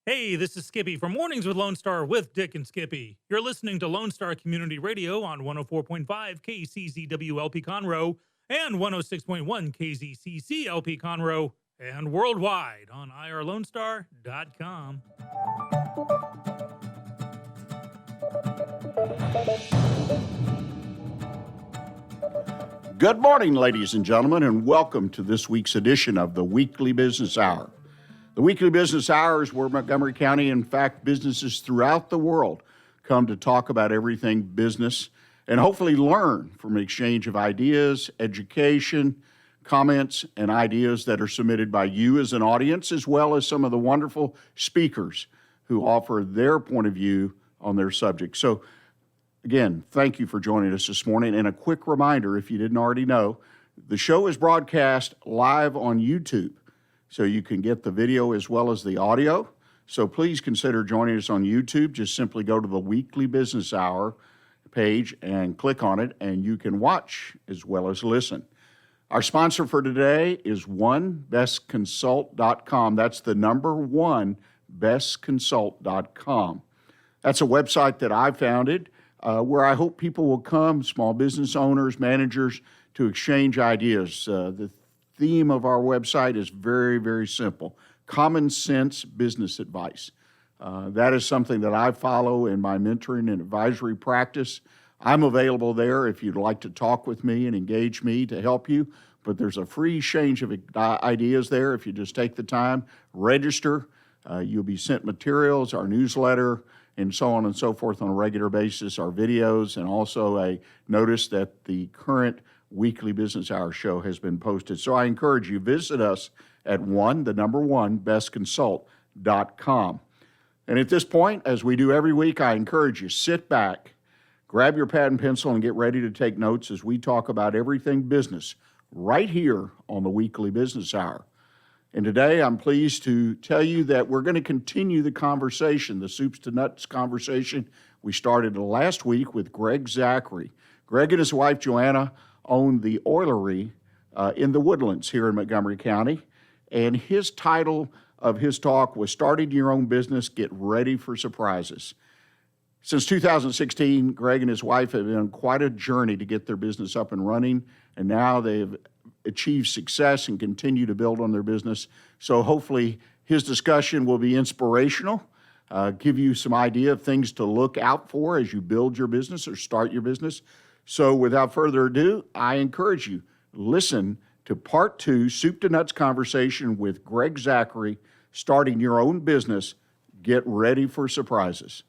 Hey, this is Skippy from Mornings with Lone Star with Dick and Skippy. You're listening to Lone Star Community Radio on 104.5 KCZWLP Conroe and 106.1 KZCCLP Conroe and worldwide on irlonestar.com. Good morning, ladies and gentlemen, and welcome to this week's edition of the Weekly Business Hour. The Weekly Business Hour is where Montgomery County, in fact, businesses throughout the world come to talk about everything business and hopefully learn from an exchange of ideas, education, comments, and ideas that are submitted by you as an audience, as well as some of the wonderful speakers who offer their point of view on their subject. So, again, thank you for joining us this morning. And a quick reminder, if you didn't already know, the show is broadcast live on YouTube, so you can get the video as well as the audio. So please consider joining us on YouTube. Just simply go to the Weekly Business Hour page and click on it, and you can watch as well as listen. Our sponsor for today is onebestconsult.com. That's the number one, bestconsult.com. That's a website that I founded where I hope people will come, small business owners, managers, to exchange ideas. The theme of our website is very, very simple: common sense business advice. That is something that I follow in my mentoring and advisory practice. I'm available there if you'd like to talk with me and engage me to help you, but there's a free exchange of ideas there if you just take the time, register. You'll be sent materials, our newsletter, and so on and so forth on a regular basis, our videos, and also a notice that the current Weekly Business Hour show has been posted. So I encourage you, visit us at bestconsult.com. And at this point, as we do every week, I encourage you, sit back, grab your pad and pencil, and get ready to take notes as we talk about everything business right here on the Weekly Business Hour. And today I'm pleased to tell you that we're going to continue the conversation, the soups to nuts conversation we started last week with Greg Zachry. Greg and his wife Joanna own the Oilerie in the Woodlands here in Montgomery County. And his title of his talk was Starting Your Own Business, Get Ready for Surprises. Since 2016, Greg and his wife have been on quite a journey to get their business up and running, and now they've achieve success and continue to build on their business. So hopefully his discussion will be inspirational, give you some idea of things to look out for as you build your business or start your business. So without further ado, I encourage you, listen to part two, Soup to Nuts conversation with Greg Zachry, Starting Your Own Business. Get ready for surprises.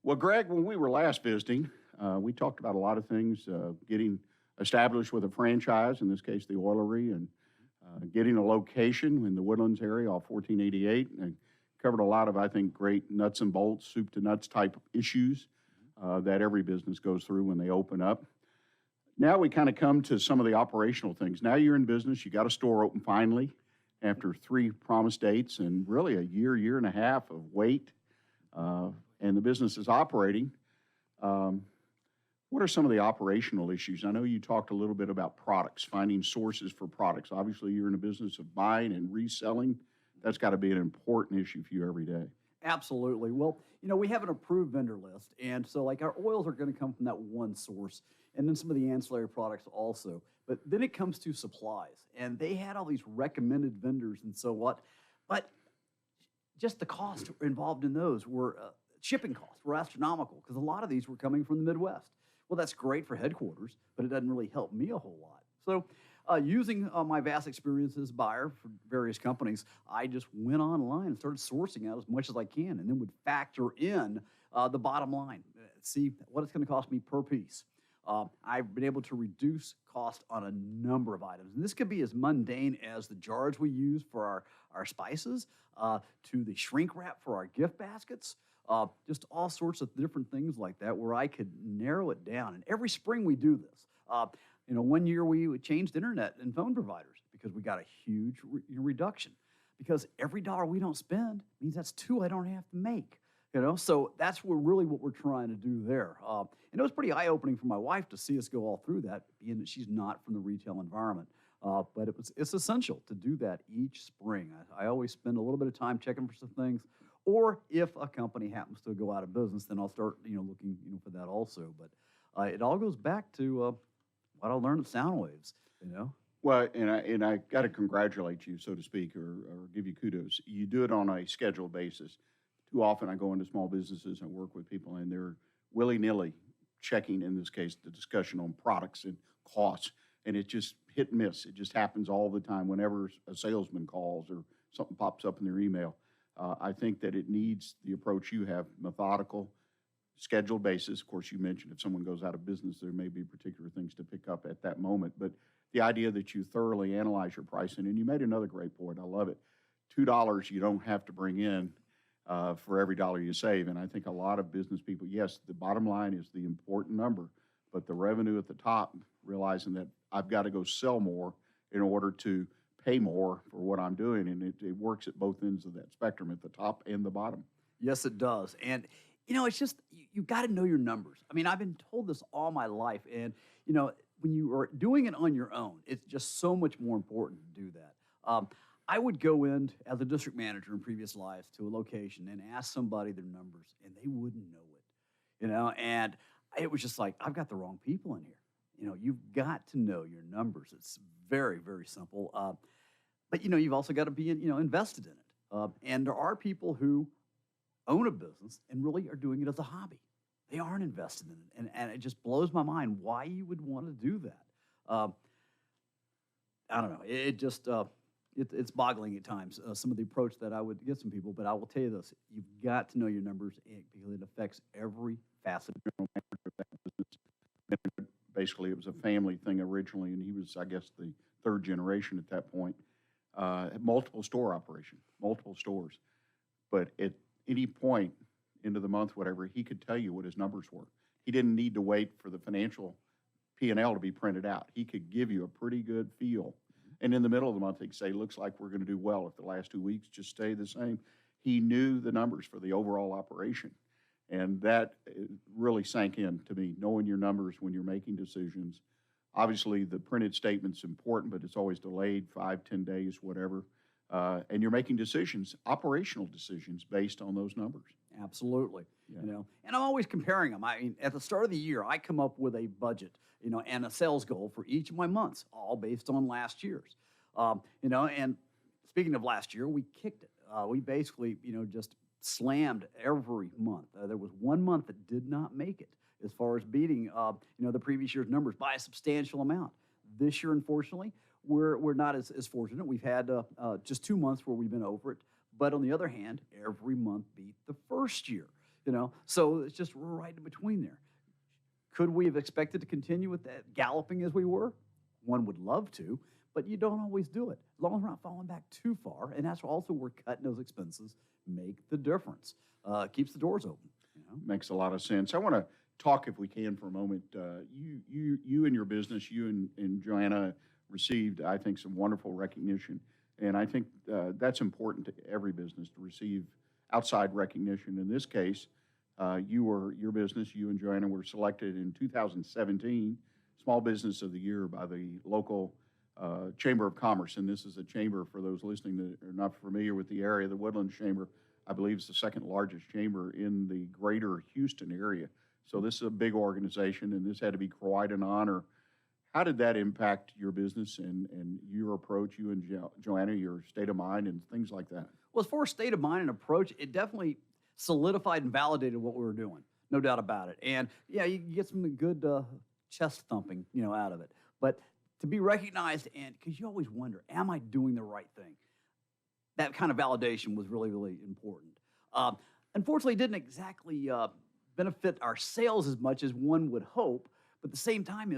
Well, Greg, when we were last visiting, we talked about a lot of things, getting established with a franchise, in this case the Oilerie, and getting a location in the Woodlands area off 1488, and covered a lot of, I think, great nuts and bolts, soup to nuts type issues that every business goes through when they open up. Now we kind of come to some of the operational things. Now you're in business, you got a store open finally after 3 promised dates and really a year and a half of wait. And the business is operating. What are some of the operational issues? I know you talked a little bit about products, finding sources for products. Obviously, you're in a business of buying and reselling. That's got to be an important issue for you every day. Absolutely. Well, we have an approved vendor list, and so like our oils are going to come from that one source, and then some of the ancillary products also. But then it comes to supplies, and they had all these recommended vendors and so what, but just the cost involved in those were shipping costs were astronomical because a lot of these were coming from the Midwest. Well, that's great for headquarters, but it doesn't really help me a whole lot. So using my vast experience as a buyer for various companies, I just went online and started sourcing out as much as I can and then would factor in the bottom line, see what it's going to cost me per piece. I've been able to reduce cost on a number of items. And this could be as mundane as the jars we use for our spices, to the shrink wrap for our gift baskets, just all sorts of different things like that where I could narrow it down. And every spring we do this. One year we changed internet and phone providers because we got a huge reduction. Because every dollar we don't spend means that's 2 I don't have to make. So that's really what we're trying to do there. And it was pretty eye-opening for my wife to see us go all through that, being that she's not from the retail environment. But it's essential to do that each spring. I always spend a little bit of time checking for some things, or if a company happens to go out of business, then I'll start looking for that also. But it all goes back to what I learned at Soundwaves. Well, and I got to congratulate you, so to speak, or give you kudos. You do it on a scheduled basis. Too often I go into small businesses and work with people, and they're willy-nilly checking, in this case, the discussion on products and costs, and it just hit and miss. It just happens all the time whenever a salesman calls or something pops up in their email. I think that it needs the approach you have, methodical, scheduled basis. Of course, you mentioned if someone goes out of business, there may be particular things to pick up at that moment, but the idea that you thoroughly analyze your pricing, and you made another great point, I love it. $2 you don't have to bring in for every dollar you save. And I think a lot of business people, yes, the bottom line is the important number, but the revenue at the top, realizing that I've got to go sell more in order to pay more for what I'm doing. And it works at both ends of that spectrum, at the top and the bottom. Yes, it does. And, it's just, you got to know your numbers. I mean, I've been told this all my life. And, when you are doing it on your own, it's just so much more important to do that. I would go in as a district manager in previous lives to a location and ask somebody their numbers, and they wouldn't know it, and it was just like, I've got the wrong people in here. You've got to know your numbers. It's very, very simple. But, you've also got to be, invested in it. And there are people who own a business and really are doing it as a hobby. They aren't invested in it. And it just blows my mind why you would want to do that. I don't know. It just... It's boggling at times, some of the approach that I would give some people, but I will tell you this, you've got to know your numbers because it affects every facet of that business. Basically, it was a family thing originally, and he was, I guess, the third generation at that point. Multiple store operation, multiple stores. But at any point into the month, whatever, he could tell you what his numbers were. He didn't need to wait for the financial P&L to be printed out. He could give you a pretty good feel. And in the middle of the month, he'd say, looks like we're going to do well if the last 2 weeks just stay the same. He knew the numbers for the overall operation. And that really sank in to me, knowing your numbers when you're making decisions. Obviously, the printed statement's important, but it's always delayed 5, 10 days, whatever. And you're making decisions, operational decisions, based on those numbers. Absolutely. Yeah. And I'm always comparing them. I mean, at the start of the year, I come up with a budget, and a sales goal for each of my months, all based on last year's. And speaking of last year, we kicked it. We basically, just slammed every month. There was 1 month that did not make it as far as beating, the previous year's numbers by a substantial amount. This year, unfortunately, we're not as fortunate. We've had just 2 months where we've been over it. But on the other hand, every month beat the first year, So it's just right in between there. Could we have expected to continue with that galloping as we were? One would love to, but you don't always do it. As long as we're not falling back too far, and that's also where cutting those expenses make the difference. Keeps the doors open. Makes a lot of sense. I want to talk, if we can, for a moment. You and your business, you and Joanna received, I think, some wonderful recognition. And I think that's important to every business to receive outside recognition. In this case, your business, you and Joanna, were selected in 2017 Small Business of the Year by the local Chamber of Commerce. And this is a chamber, for those listening that are not familiar with the area, the Woodlands Chamber, I believe, is the second largest chamber in the greater Houston area. So this is a big organization, and this had to be quite an honor. How did that impact your business and your approach, you and Joanna, your state of mind and things like that? Well, as far as state of mind and approach, it definitely solidified and validated what we were doing. No doubt about it. And, yeah, you get some good chest thumping, out of it. But to be recognized, and because you always wonder, am I doing the right thing? That kind of validation was really, really important. Unfortunately, it didn't exactly benefit our sales as much as one would hope. But at the same time,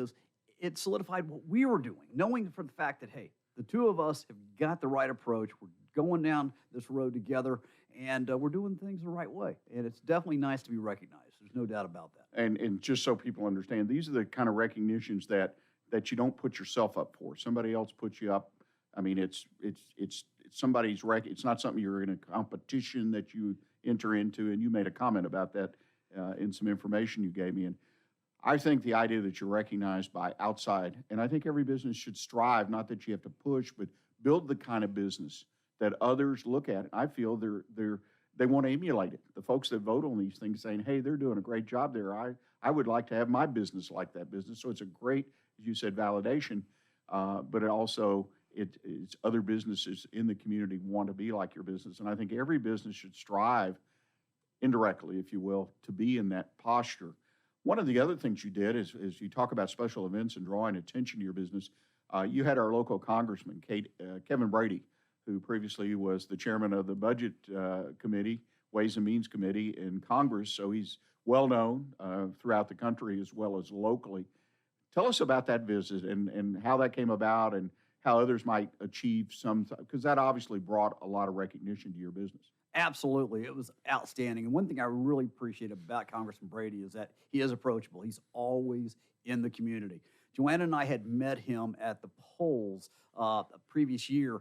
it solidified what we were doing, knowing from the fact that, hey, the two of us have got the right approach. We're going down this road together, and we're doing things the right way. And it's definitely nice to be recognized. There's no doubt about that. And just so people understand, these are the kind of recognitions that you don't put yourself up for. Somebody else puts you up. I mean, it's somebody's it's not something you're in a competition that you enter into, and you made a comment about that in some information you gave me. And I think the idea that you're recognized by outside, and I think every business should strive, not that you have to push, but build the kind of business that others look at. I feel they want to emulate it. The folks that vote on these things saying, hey, they're doing a great job there. I would like to have my business like that business. So it's a great, as you said, validation, but it's other businesses in the community want to be like your business. And I think every business should strive indirectly, if you will, to be in that posture. One of the other things you did is you talk about special events and drawing attention to your business. You had our local congressman, Kevin Brady, who previously was the chairman of the Budget Committee, Ways and Means Committee in Congress. So he's well known throughout the country as well as locally. Tell us about that visit and how that came about and how others might achieve some, because that obviously brought a lot of recognition to your business. Absolutely. It was outstanding. And one thing I really appreciate about Congressman Brady is that he is approachable. He's always in the community. Joanna and I had met him at the polls a previous year,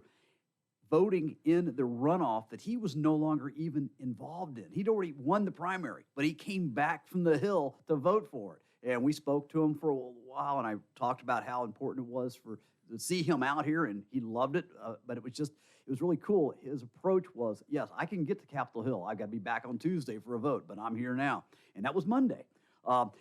voting in the runoff that he was no longer even involved in. He'd already won the primary, but he came back from the Hill to vote for it. And we spoke to him for a while, and I talked about how important it was to see him out here, and he loved it. But it was really cool. His approach was, yes, I can get to Capitol Hill. I got to be back on Tuesday for a vote, but I'm here now. And that was Monday. But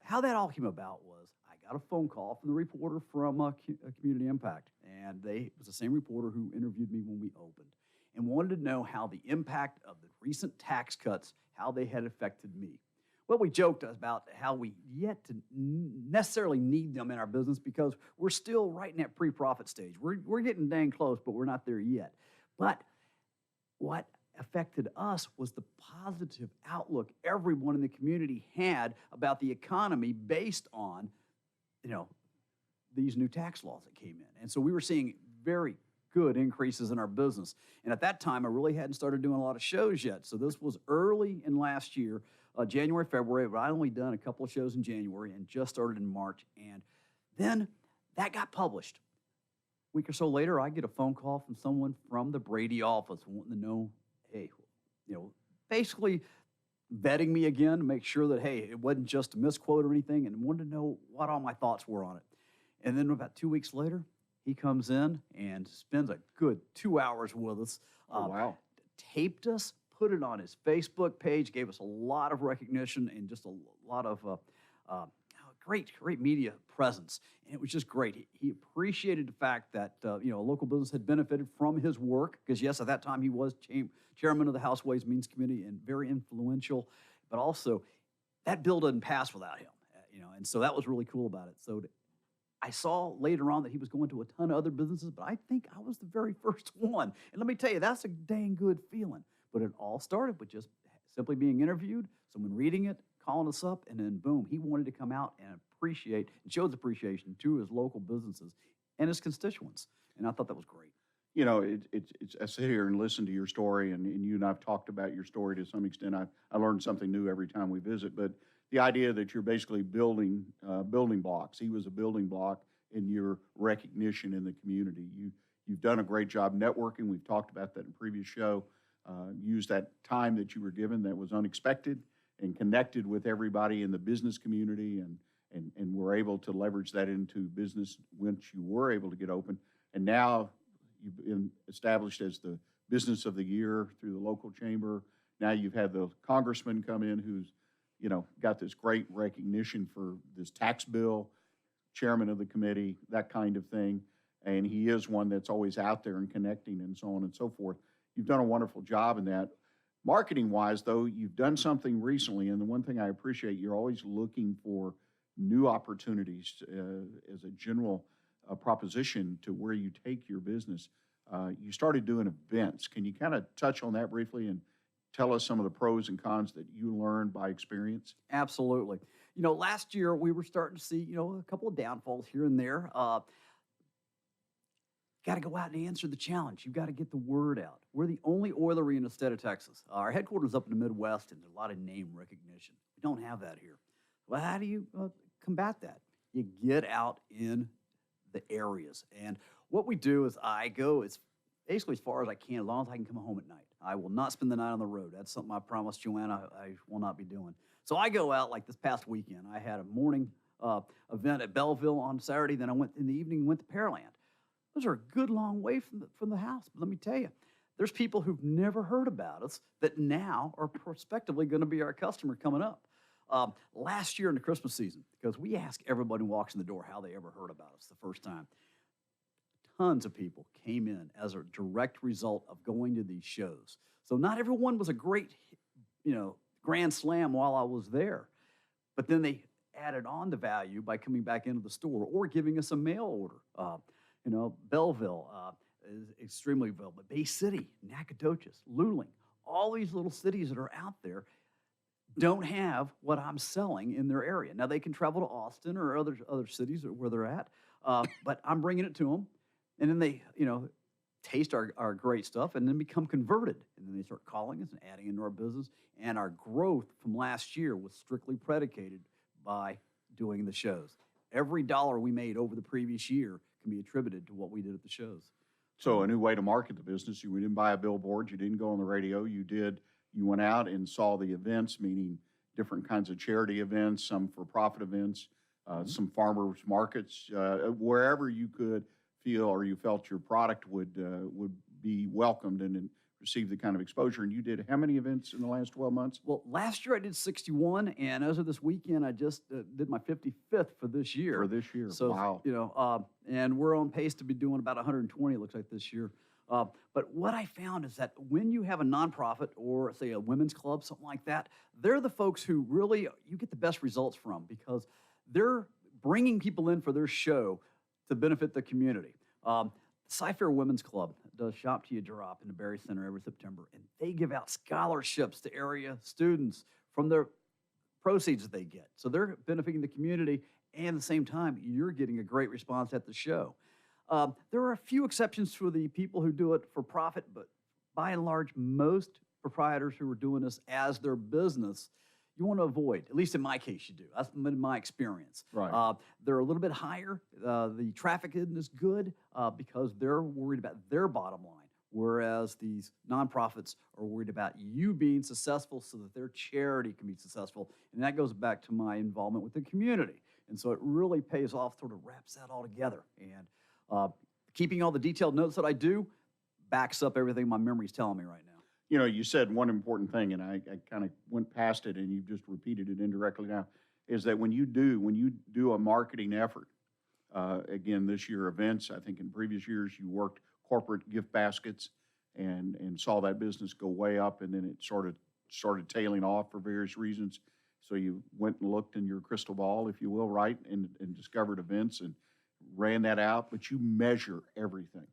how that all came about was I got a phone call from the reporter from Community Impact, and it was the same reporter who interviewed me when we opened, and wanted to know how the impact of the recent tax cuts, how they had affected me. Well, we joked about how we yet to necessarily need them in our business because we're still right in that pre-profit stage. We're getting dang close, but we're not there yet. But what affected us was the positive outlook everyone in the community had about the economy based on, these new tax laws that came in. And so we were seeing very good increases in our business. And at that time, I really hadn't started doing a lot of shows yet. So this was early in last year, January, February, but I'd only done a couple of shows in January and just started in March. And then that got published. A week or so later, I get a phone call from someone from the Brady office wanting to know, hey, basically vetting me again to make sure that, hey, it wasn't just a misquote or anything, and wanted to know what all my thoughts were on it. And then about 2 weeks later, he comes in and spends a good 2 hours with us. Wow. Taped us, put it on his Facebook page, gave us a lot of recognition and just a lot of great media presence. And it was just great. He appreciated the fact that, a local business had benefited from his work, because, yes, at that time he was chairman of the House Ways and Means Committee and very influential, but also that bill doesn't pass without him, and so that was really cool about it. So I saw later on that he was going to a ton of other businesses, but I think I was the very first one. And let me tell you, that's a dang good feeling. But it all started with just simply being interviewed, someone reading it, calling us up, and then boom, he wanted to come out and appreciate and show his appreciation to his local businesses and his constituents. And I thought that was great. I sit here and listen to your story, and you and I've talked about your story to some extent. I learned something new every time we visit, but the idea that you're basically building blocks. He was a building block in your recognition in the community. You've done a great job networking. We've talked about that in a previous show. Used that time that you were given that was unexpected and connected with everybody in the business community, and were able to leverage that into business once you were able to get open. And now you've been established as the business of the year through the local chamber. Now you've had the congressman come in who's got this great recognition for this tax bill, chairman of the committee, that kind of thing. And he is one that's always out there and connecting and so on and so forth. You've done a wonderful job in that. Marketing-wise, though, you've done something recently, and the one thing I appreciate, you're always looking for new opportunities as a general proposition to where you take your business. You started doing events. Can you kind of touch on that briefly and tell us some of the pros and cons that you learned by experience? Absolutely. Last year we were starting to see, a couple of downfalls here and there. Got to go out and answer the challenge. You've got to get the word out. We're the only oilery in the state of Texas. Our headquarters up in the Midwest, and there's a lot of name recognition. We don't have that here. Well, how do you combat that? You get out in the areas. And what we do is I go as basically as far as I can, as long as I can come home at night. I will not spend the night on the road. That's something I promised Joanna I will not be doing. So I go out like this past weekend. I had a morning event at Belleville on Saturday. Then I went in the evening and went to Pearland. Those are a good long way from the house. But let me tell you, there's people who've never heard about us that now are prospectively going to be our customer coming up. Last year in the Christmas season, because we ask everybody who walks in the door how they ever heard about us the first time, tons of people came in as a direct result of going to these shows. So not everyone was a great, grand slam while I was there, but then they added on the value by coming back into the store or giving us a mail order. Belleville is extremely available, but Bay City, Nacogdoches, Luling, all these little cities that are out there don't have what I'm selling in their area. Now, they can travel to Austin or other cities where they're at, but I'm bringing it to them. And then they, taste our great stuff and then become converted. And then they start calling us and adding into our business. And our growth from last year was strictly predicated by doing the shows. Every dollar we made over the previous year can be attributed to what we did at the shows. So a new way to market the business. You didn't buy a billboard. You didn't go on the radio. You went out and saw the events, meaning different kinds of charity events, some for-profit events, some farmers markets, wherever you could feel or you felt your product would be welcomed and receive the kind of exposure. And you did how many events in the last 12 months? Well, last year I did 61, and as of this weekend, I just did my 55th for this year. For this year, so, wow. And we're on pace to be doing about 120, it looks like, this year. But what I found is that when you have a nonprofit or, say, a women's club, something like that, they're the folks who really you get the best results from because they're bringing people in for their show to benefit the community. Cy-Fair Women's Club does Shop Till You Drop in the Berry Center every September, and they give out scholarships to area students from their proceeds that they get. So they're benefiting the community, and at the same time, you're getting a great response at the show. There are a few exceptions for the people who do it for profit, but by and large, most proprietors who are doing this as their business, you want to avoid. At least in my case, you do. That's been my experience. Right. They're a little bit higher. The traffic isn't as good because they're worried about their bottom line, whereas these nonprofits are worried about you being successful so that their charity can be successful. And that goes back to my involvement with the community. And so it really pays off, sort of wraps that all together. And keeping all the detailed notes that I do backs up everything my memory's telling me right now. You said one important thing, and I kind of went past it, and you just repeated it indirectly now, is that when you do a marketing effort, again, this year events, I think in previous years you worked corporate gift baskets and saw that business go way up, and then it sort of started tailing off for various reasons. So you went and looked in your crystal ball, if you will, right, and discovered events and ran that out, but you measure everything.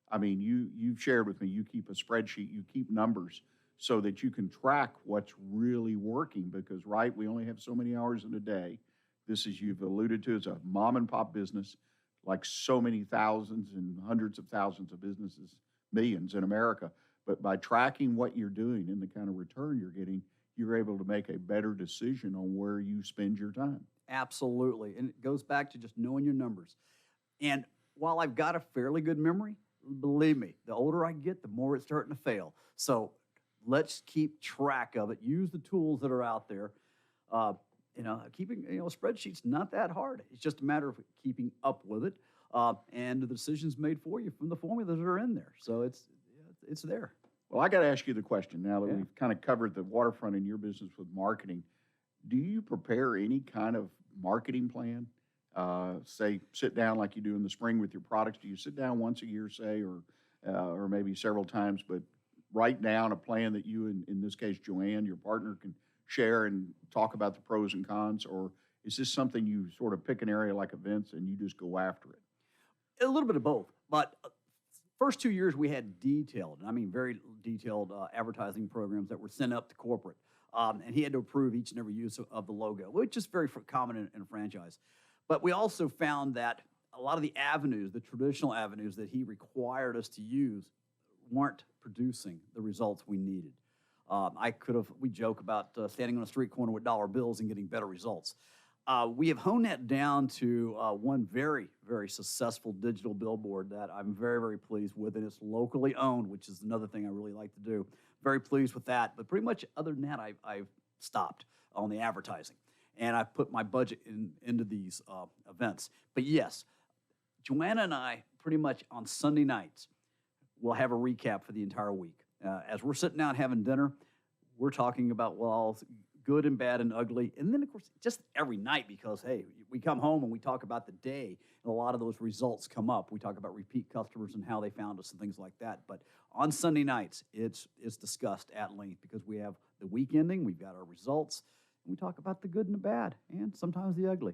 I mean, you've shared with me, you keep a spreadsheet, you keep numbers so that you can track what's really working because, right, we only have so many hours in a day. This, as you've alluded to, is a mom and pop business, like so many thousands and hundreds of thousands of businesses, millions in America. But by tracking what you're doing and the kind of return you're getting, you're able to make a better decision on where you spend your time. Absolutely. And it goes back to just knowing your numbers. And while I've got a fairly good memory, believe me, the older I get, the more it's starting to fail. So let's keep track of it. Use the tools that are out there. Keeping a spreadsheet's not that hard. It's just a matter of keeping up with it and the decisions made for you from the formulas that are in there. So it's there. Well, I got to ask you the question now that we've kind of covered the waterfront in your business with marketing. Do you prepare any kind of marketing plan? Say, sit down like you do in the spring with your products. Do you sit down once a year, say, or maybe several times, but write down a plan that you, in this case, Joanne, your partner, can share and talk about the pros and cons? Or is this something you sort of pick an area like events and you just go after it? A little bit of both. But first 2 years, we had detailed, and I mean very detailed advertising programs that were sent up to corporate. And he had to approve each and every use of the logo, which is very common in a franchise. But we also found that a lot of the avenues, the traditional avenues that he required us to use, weren't producing the results we needed. We joke about standing on a street corner with dollar bills and getting better results. We have honed that down to one very, very successful digital billboard that I'm very, very pleased with, and it's locally owned, which is another thing I really like to do. Very pleased with that. But pretty much other than that, I've stopped on the advertising, and I've put my budget into these events. But yes, Joanna and I pretty much on Sunday nights will have a recap for the entire week. As we're sitting down having dinner, we're talking about, well, good and bad and ugly. And then, of course, just every night, because, hey, we come home and we talk about the day, and a lot of those results come up. We talk about repeat customers and how they found us and things like that. But on Sunday nights, it's discussed at length because we have the week ending, we've got our results, and we talk about the good and the bad, and sometimes the ugly.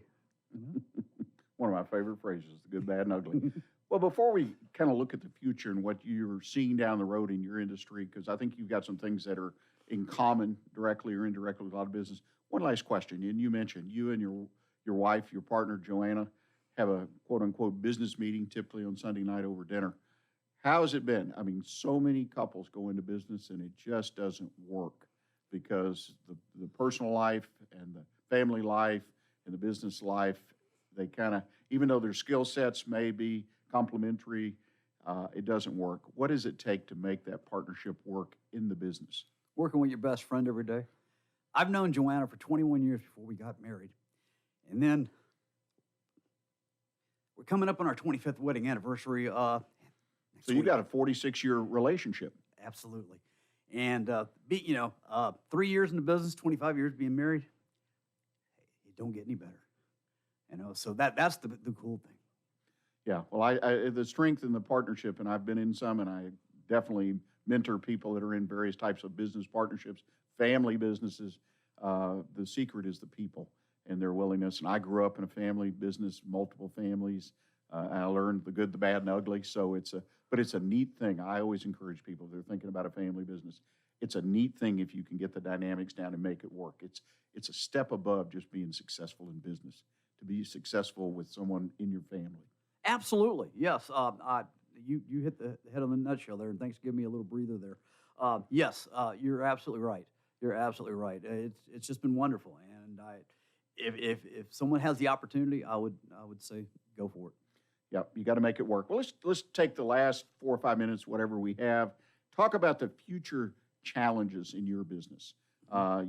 One of my favorite phrases, the good, bad, and ugly. Well, before we kind of look at the future and what you're seeing down the road in your industry, because I think you've got some things that are in common, directly or indirectly, with a lot of business. One last question, and you mentioned you and your wife, your partner, Joanna, have a quote-unquote business meeting typically on Sunday night over dinner. How has it been? I mean, so many couples go into business, and it just doesn't work because the personal life and the family life and the business life, they kind of, even though their skill sets may be complementary, it doesn't work. What does it take to make that partnership work in the business? Working with your best friend every day. I've known Joanna for 21 years before we got married. And then we're coming up on our 25th wedding anniversary. So you got a 46-year relationship. Absolutely. And, 3 years in the business, 25 years being married, it don't get any better. So that's the cool thing. Yeah, well, I the strength in the partnership, and I've been in some, and I definitely mentor people that are in various types of business partnerships, family businesses. The secret is the people and their willingness. And I grew up in a family business, multiple families. I learned the good, the bad, and ugly. So but it's a neat thing. I always encourage people, if they're thinking about a family business, it's a neat thing if you can get the dynamics down and make it work. It's a step above just being successful in business, to be successful with someone in your family. Absolutely, yes. You hit the head on the nutshell there, and thanks for giving me a little breather there. Yes, you're absolutely right. You're absolutely right. It's just been wonderful, and if someone has the opportunity, I would say go for it. Yep, you got to make it work. Well, let's take the last 4 or 5 minutes, whatever we have, talk about the future challenges in your business.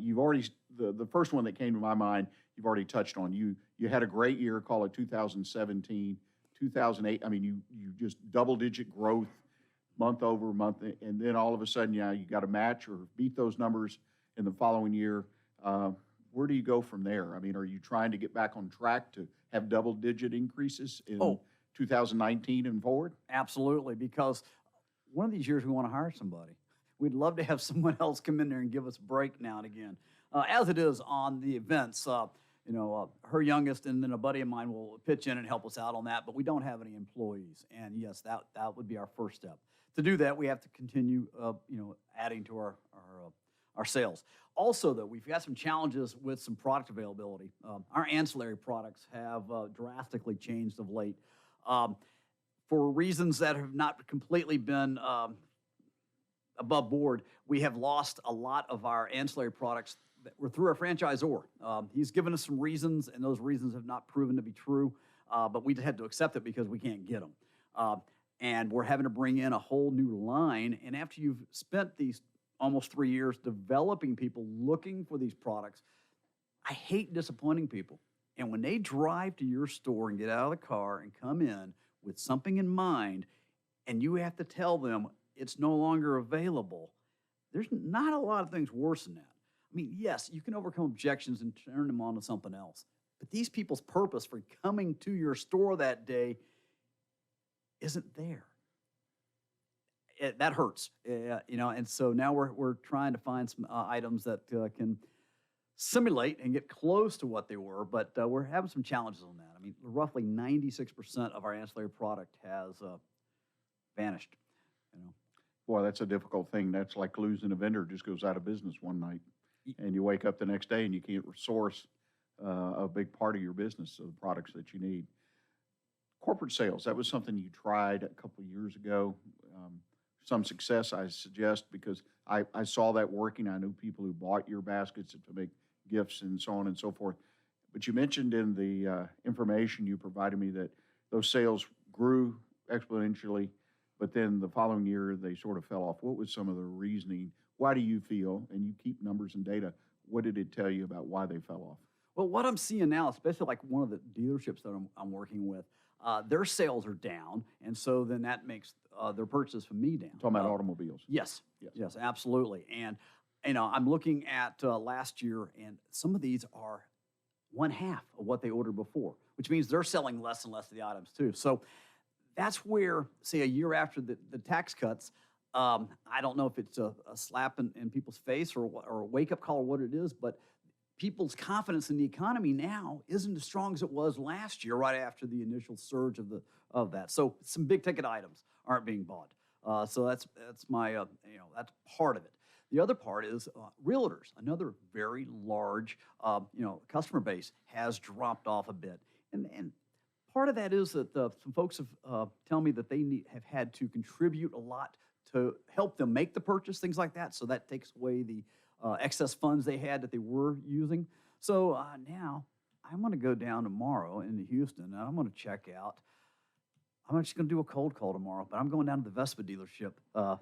You've already the first one that came to my mind, you've already touched on. You had a great year, call it 2017. 2008, I mean, you just double-digit growth month over month, and then all of a sudden, you got to match or beat those numbers in the following year. Where do you go from there? I mean, are you trying to get back on track to have double-digit increases in 2019 and forward? Absolutely, because one of these years we want to hire somebody. We'd love to have someone else come in there and give us a break now and again. As it is on the events, her youngest and then a buddy of mine will pitch in and help us out on that, but we don't have any employees. And yes, that would be our first step. To do that, we have to continue, adding to our sales. Also, though, we've got some challenges with some product availability. Our ancillary products have drastically changed of late for reasons that have not completely been above board. We have lost a lot of our ancillary products that were through our franchisor. He's given us some reasons, and those reasons have not proven to be true, but we had to accept it because we can't get them. And we're having to bring in a whole new line, and after you've spent these almost 3 years developing people looking for these products, I hate disappointing people. And when they drive to your store and get out of the car and come in with something in mind, and you have to tell them it's no longer available, there's not a lot of things worse than that. I mean, yes, you can overcome objections and turn them on to something else. But these people's purpose for coming to your store that day isn't there. That hurts, and so now we're trying to find some items that can simulate and get close to what they were, but we're having some challenges on that. I mean, roughly 96% of our ancillary product has vanished. Boy, that's a difficult thing. That's like losing a vendor, just goes out of business one night. And you wake up the next day and you can't source a big part of your business of the products that you need. Corporate sales, that was something you tried a couple of years ago. Some success, I suggest, because I saw that working. I knew people who bought your baskets to make gifts and so on and so forth. But you mentioned in the information you provided me that those sales grew exponentially, but then the following year they sort of fell off. What was some of the reasoning? Why do you feel, and you keep numbers and data, what did it tell you about why they fell off? Well, what I'm seeing now, especially like one of the dealerships that I'm working with, their sales are down, and so then that makes their purchase from me down. Talking about automobiles. Yes, Yes. yes, absolutely. And I'm looking at last year, and some of these are one half of what they ordered before, which means they're selling less and less of the items too. So that's where, say, a year after the tax cuts, I don't know if it's a slap in people's face or a wake-up call or what it is, but people's confidence in the economy now isn't as strong as it was last year, right after the initial surge of that. So some big-ticket items aren't being bought. So that's my that's part of it. The other part is realtors. Another very large customer base has dropped off a bit, and part of that is that some folks have told me that they have had to contribute a lot to help them make the purchase, things like that. So that takes away the excess funds they had that they were using. So now I'm going to go down tomorrow into Houston, and I'm going to check out. I'm just going to do a cold call tomorrow, but I'm going down to the Vespa dealership,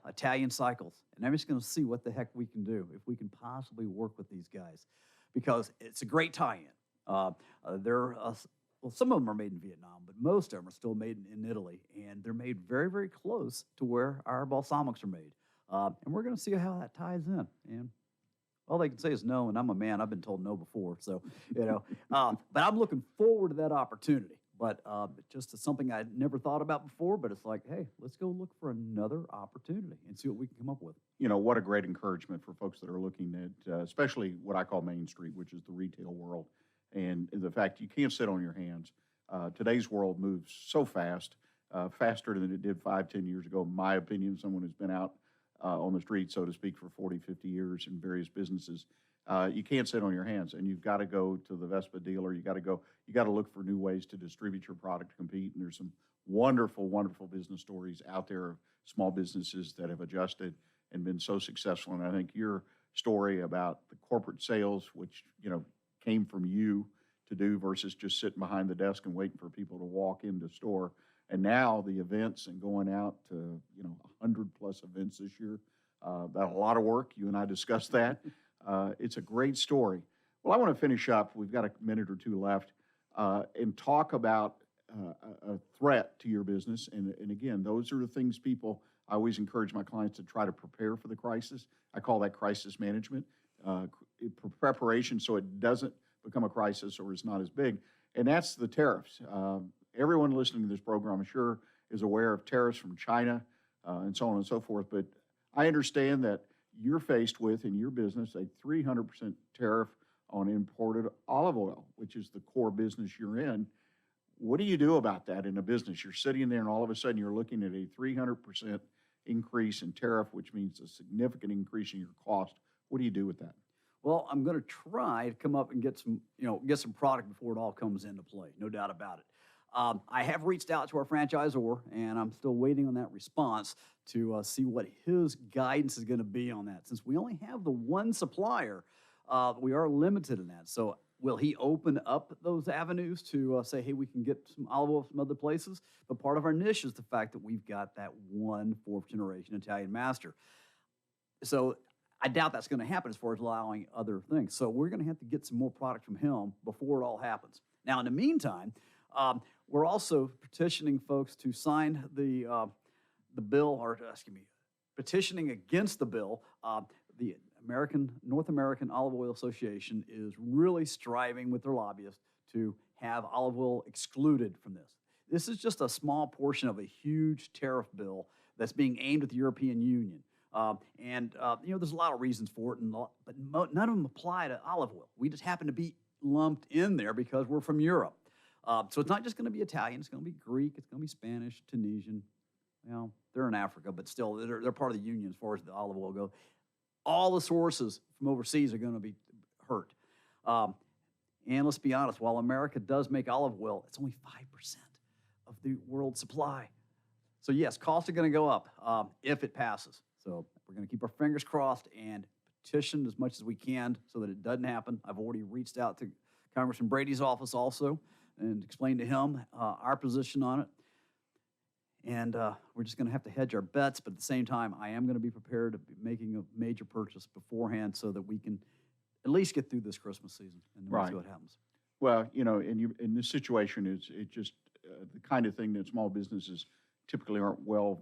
Italian Cycles, and I'm just going to see what the heck we can do, if we can possibly work with these guys, because it's a great tie-in. They're well, some of them are made in Vietnam, but most of them are still made in Italy, and they're made very, very close to where our balsamics are made. And we're going to see how that ties in. And all they can say is no, and I'm a man. I've been told no before, so but I'm looking forward to that opportunity. But just something I never thought about before, but it's like, hey, let's go look for another opportunity and see what we can come up with. What a great encouragement for folks that are looking at, especially what I call Main Street, which is the retail world, and the fact you can't sit on your hands. Today's world moves so fast, faster than it did 5-10 years ago, in my opinion. Someone who's been out on the street, so to speak, for 40-50 years in various businesses. You can't sit on your hands, and you've got to go to the Vespa dealer. You got to look for new ways to distribute your product to compete. And there's some wonderful, wonderful business stories out there of small businesses that have adjusted and been so successful. And I think your story about the corporate sales, which came from you to do versus just sitting behind the desk and waiting for people to walk into the store, and now the events and going out to 100+ events this year. That's a lot of work. You and I discussed that. It's a great story. Well, I want to finish up. We've got a minute or two left, and talk about a threat to your business. And again, those are the things I always encourage my clients to try to prepare for the crisis. I call that crisis management, preparation so it doesn't become a crisis or is not as big. And that's the tariffs. Everyone listening to this program, I'm sure, is aware of tariffs from China and so on and so forth. But I understand that you're faced with, in your business, a 300% tariff on imported olive oil, which is the core business you're in. What do you do about that in a business? You're sitting there and all of a sudden you're looking at a 300% increase in tariff, which means a significant increase in your cost. What do you do with that? Well, I'm going to try to come up and get some product before it all comes into play, no doubt about it. I have reached out to our franchisor, and I'm still waiting on that response to see what his guidance is going to be on that. Since we only have the one supplier, we are limited in that. So will he open up those avenues to say, hey, we can get some olive oil from other places? But part of our niche is the fact that we've got that one fourth-generation Italian master. So I doubt that's going to happen as far as allowing other things. So we're going to have to get some more product from him before it all happens. Now, in the meantime, we're also petitioning folks to sign the bill, or petitioning against the bill. The North American Olive Oil Association is really striving with their lobbyists to have olive oil excluded from this. This is just a small portion of a huge tariff bill that's being aimed at the European Union. There's a lot of reasons for it, but none of them apply to olive oil. We just happen to be lumped in there because we're from Europe. So it's not just going to be Italian. It's going to be Greek. It's going to be Spanish, Tunisian. They're in Africa, but still, they're part of the union as far as the olive oil goes. All the sources from overseas are going to be hurt. And let's be honest, while America does make olive oil, it's only 5% of the world supply. So yes, costs are going to go up if it passes. So we're going to keep our fingers crossed and petition as much as we can so that it doesn't happen. I've already reached out to Congressman Brady's office also and explain to him our position on it. And we're just going to have to hedge our bets, but at the same time, I am going to be prepared to be making a major purchase beforehand so that we can at least get through this Christmas season, and then we'll see what happens. Well, in this situation, it's just the kind of thing that small businesses typically aren't well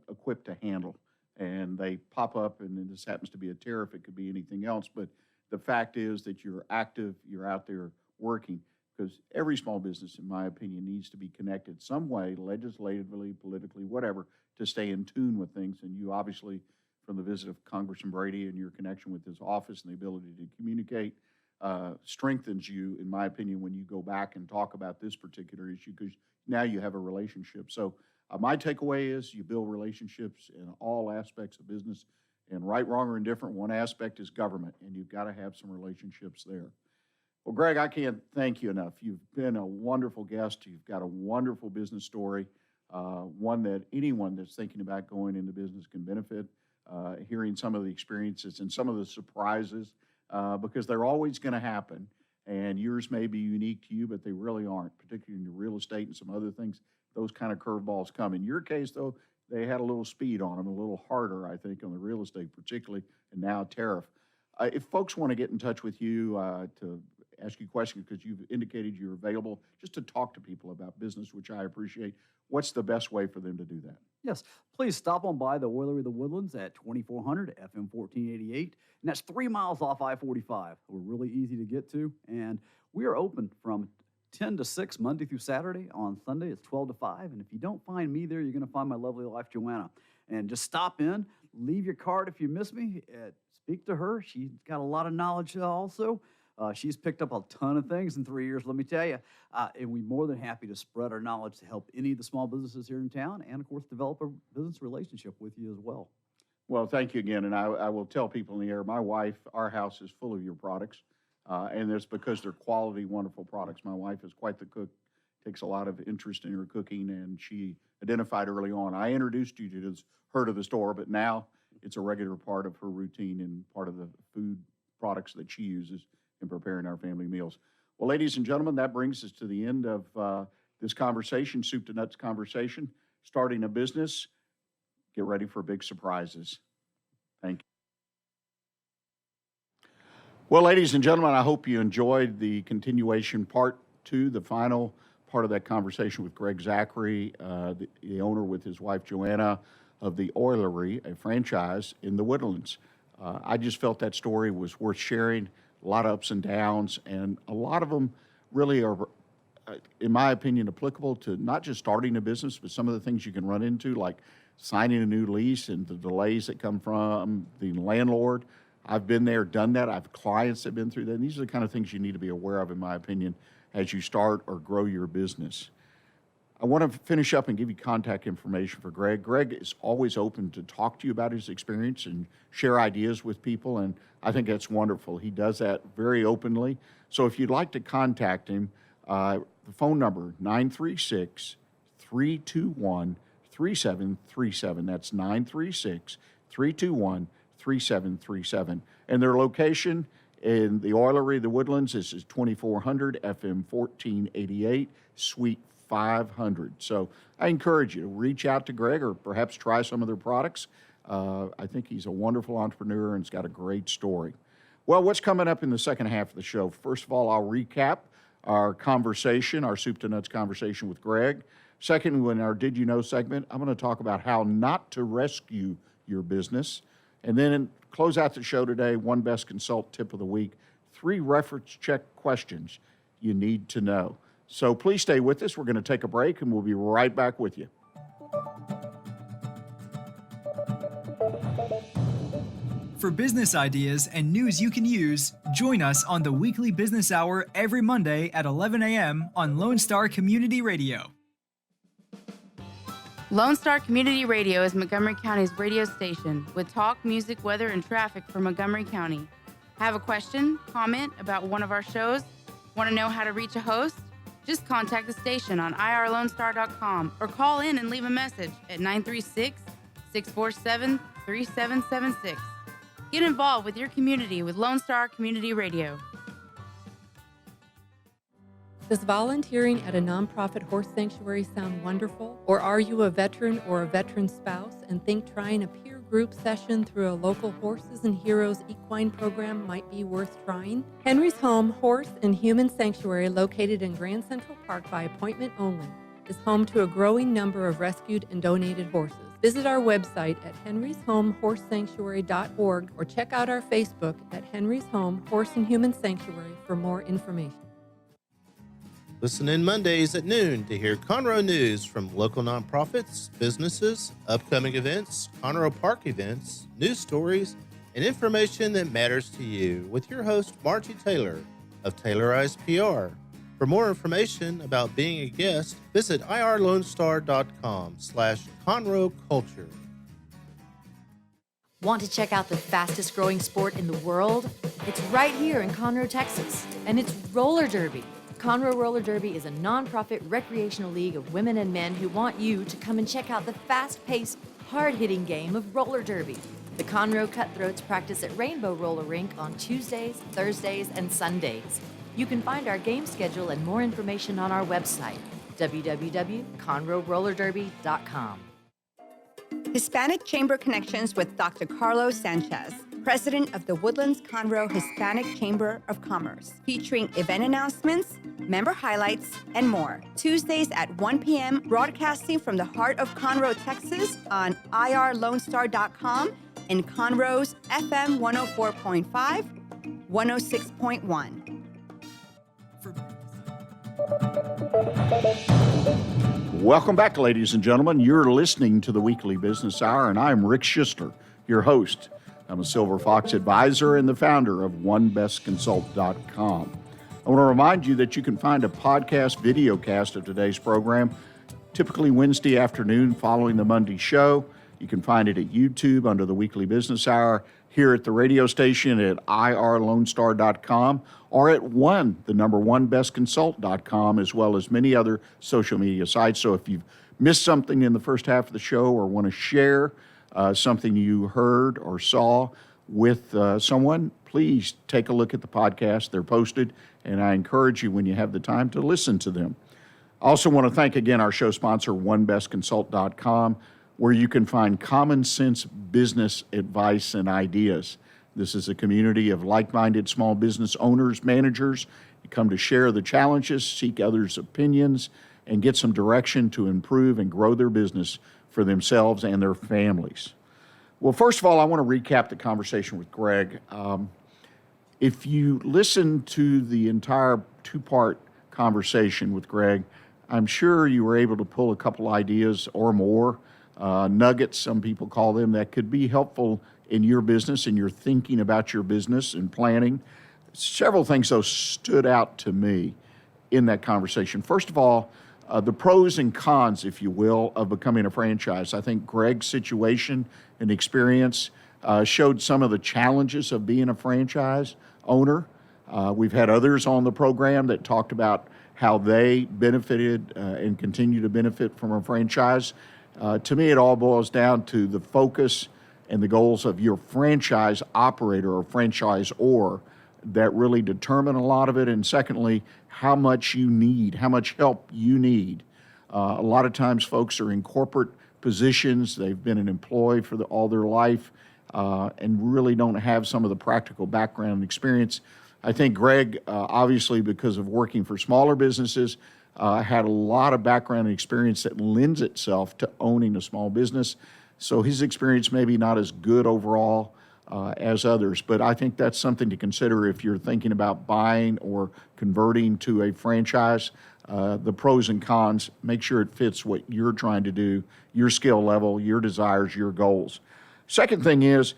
equipped to handle. And they pop up, and then this happens to be a tariff. It could be anything else. But the fact is that you're active, you're out there working, because every small business, in my opinion, needs to be connected some way, legislatively, politically, whatever, to stay in tune with things. And you obviously, from the visit of Congressman Brady and your connection with his office and the ability to communicate, strengthens you, in my opinion, when you go back and talk about this particular issue, because now you have a relationship. So my takeaway is you build relationships in all aspects of business, and right, wrong, or indifferent, one aspect is government, and you've got to have some relationships there. Well, Greg, I can't thank you enough. You've been a wonderful guest. You've got a wonderful business story, one that anyone that's thinking about going into business can benefit, hearing some of the experiences and some of the surprises, because they're always going to happen, and yours may be unique to you, but they really aren't, particularly in the real estate and some other things. Those kind of curveballs come. In your case, though, they had a little speed on them, a little harder, I think, on the real estate particularly, and now tariff. If folks want to get in touch with you to ask you questions, because you've indicated you're available just to talk to people about business, which I appreciate, what's the best way for them to do that? Yes, please stop on by the Oilerie, the Woodlands at 2400 FM 1488, and that's 3 miles off I-45. We're really easy to get to, and we are open from 10 to 6 Monday through Saturday. On Sunday, it's 12 to 5, and if you don't find me there, you're going to find my lovely wife, Joanna. And just stop in, leave your card if you miss me, speak to her. She's got a lot of knowledge also. She's picked up a ton of things in 3 years, let me tell you, and we're more than happy to spread our knowledge to help any of the small businesses here in town and, of course, develop a business relationship with you as well. Well, thank you again, and I will tell people in the air, my wife, our house is full of your products, and it's because they're quality, wonderful products. My wife is quite the cook, takes a lot of interest in her cooking, and she identified early on. I introduced you to her to the store, but now it's a regular part of her routine and part of the food products that she uses in preparing our family meals. Well, ladies and gentlemen, that brings us to the end of this conversation, Soup to Nuts conversation, starting a business. Get ready for big surprises. Thank you. Well, ladies and gentlemen, I hope you enjoyed the continuation part 2, the final part of that conversation with Greg Zachry, the owner with his wife Joanna of the Oilerie, a franchise in the Woodlands. I just felt that story was worth sharing. A lot of ups and downs, and a lot of them really are, in my opinion, applicable to not just starting a business, but some of the things you can run into, like signing a new lease and the delays that come from the landlord. I've been there, done that. I have clients that have been through that. And these are the kind of things you need to be aware of, in my opinion, as you start or grow your business. I want to finish up and give you contact information for Greg. Greg is always open to talk to you about his experience and share ideas with people, and I think that's wonderful. He does that very openly. So if you'd like to contact him, the phone number, 936-321-3737. That's 936-321-3737. And their location in the Oilerie, the Woodlands, this is 2400 FM 1488, Suite 500. So I encourage you to reach out to Greg or perhaps try some of their products. I think he's a wonderful entrepreneur and he's got a great story. Well, what's coming up in the second half of the show? First of all, I'll recap our conversation, our Soup to Nuts conversation with Greg. Second, in our Did You Know segment, I'm going to talk about how not to rescue your business. And then close out the show today, one Best Consult tip of the week, 3 reference check questions you need to know. So please stay with us. We're going to take a break, and we'll be right back with you. For business ideas and news you can use, join us on the weekly business hour every Monday at 11 a.m. on Lone Star Community Radio. Lone Star Community Radio is Montgomery County's radio station with talk, music, weather, and traffic for Montgomery County. Have a question, comment about one of our shows? Want to know how to reach a host? Just contact the station on irlonestar.com or call in and leave a message at 936-647-3776. Get involved with your community with Lone Star Community Radio. Does volunteering at a nonprofit horse sanctuary sound wonderful? Or are you a veteran or a veteran spouse and think trying a peer group session through a local Horses and Heroes equine program might be worth trying? Henry's Home Horse and Human Sanctuary, located in Grand Central Park by appointment only, is home to a growing number of rescued and donated horses. Visit our website at henryshomehorsesanctuary.org or check out our Facebook at Henry's Home Horse and Human Sanctuary for more information. Listen in Mondays at noon to hear Conroe news from local nonprofits, businesses, upcoming events, Conroe Park events, news stories, and information that matters to you with your host, Margie Taylor of Taylorized PR. For more information about being a guest, visit irlonestar.com/Conroe Culture. Want to check out the fastest growing sport in the world? It's right here in Conroe, Texas, and it's roller derby. Conroe Roller Derby is a nonprofit recreational league of women and men who want you to come and check out the fast-paced, hard-hitting game of roller derby. The Conroe Cutthroats practice at Rainbow Roller Rink on Tuesdays, Thursdays, and Sundays. You can find our game schedule and more information on our website, www.conroerollerderby.com. Hispanic Chamber Connections with Dr. Carlos Sanchez, President of the Woodlands Conroe Hispanic Chamber of Commerce, featuring event announcements, member highlights, and more. Tuesdays at 1 p.m., broadcasting from the heart of Conroe, Texas on irlonestar.com and Conroe's FM 104.5, 106.1. Welcome back, ladies and gentlemen. You're listening to the Weekly Business Hour, and I'm Rick Schissler, your host. I'm a Silver Fox advisor and the founder of OneBestConsult.com. I want to remind you that you can find a podcast video cast of today's program, typically Wednesday afternoon following the Monday show. You can find it at YouTube under the Weekly Business Hour, here at the radio station at irlonestar.com, or at OneBestConsult.com, as well as many other social media sites. So if you've missed something in the first half of the show or want to share something you heard or saw with someone, please take a look at the podcast. They're posted, and I encourage you, when you have the time, to listen to them. I also want to thank again our show sponsor, OneBestConsult.com, where you can find common sense business advice and ideas. This is a community of like-minded small business owners, managers. You come to share the challenges, seek others' opinions, and get some direction to improve and grow their business for themselves and their families. Well, first of all, I want to recap the conversation with Greg. If you listen to the entire two-part conversation with Greg, I'm sure you were able to pull a couple ideas or more, nuggets, some people call them, that could be helpful in your business and your thinking about your business and planning. Several things, though, stood out to me in that conversation. First of all, the pros and cons, if you will, of becoming a franchise. I think Greg's situation and experience showed some of the challenges of being a franchise owner. We've had others on the program that talked about how they benefited and continue to benefit from a franchise. To me, it all boils down to the focus and the goals of your franchise operator or franchisor that really determine a lot of it. And secondly, how much you need, how much help you need. A lot of times folks are in corporate positions, they've been an employee for all their life, and really don't have some of the practical background and experience. I think Greg, obviously because of working for smaller businesses, had a lot of background and experience that lends itself to owning a small business. So his experience may be not as good overall as others, but I think that's something to consider if you're thinking about buying or converting to a franchise. The pros and cons, make sure it fits what you're trying to do, your skill level, your desires, your goals. Second thing is,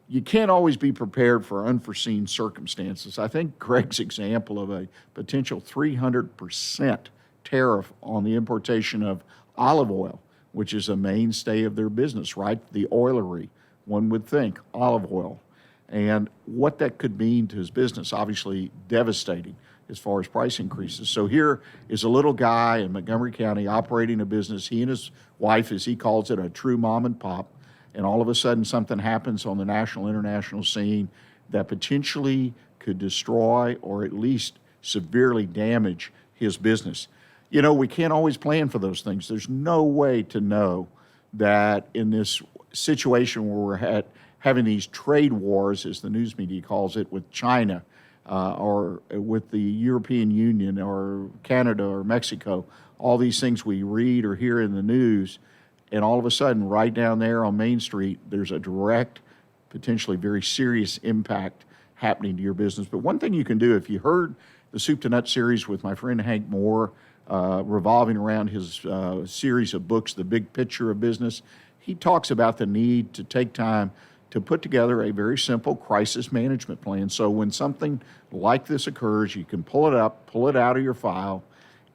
you can't always be prepared for unforeseen circumstances. I think Greg's example of a potential 300% tariff on the importation of olive oil, which is a mainstay of their business, right? The Oilerie, one would think, olive oil. And what that could mean to his business, obviously devastating as far as price increases. So here is a little guy in Montgomery County operating a business. He and his wife, as he calls it, a true mom and pop. And all of a sudden something happens on the national, international scene that potentially could destroy or at least severely damage his business. You know, we can't always plan for those things. There's no way to know that in this situation where we're having these trade wars, as the news media calls it, with China or with the European Union or Canada or Mexico, all these things we read or hear in the news, and all of a sudden, right down there on Main Street, there's a direct, potentially very serious impact happening to your business. But one thing you can do, if you heard the Soup to Nuts series with my friend Hank Moore, revolving around his series of books, The Big Picture of Business, he talks about the need to take time to put together a very simple crisis management plan. So when something like this occurs, you can pull it up, pull it out of your file,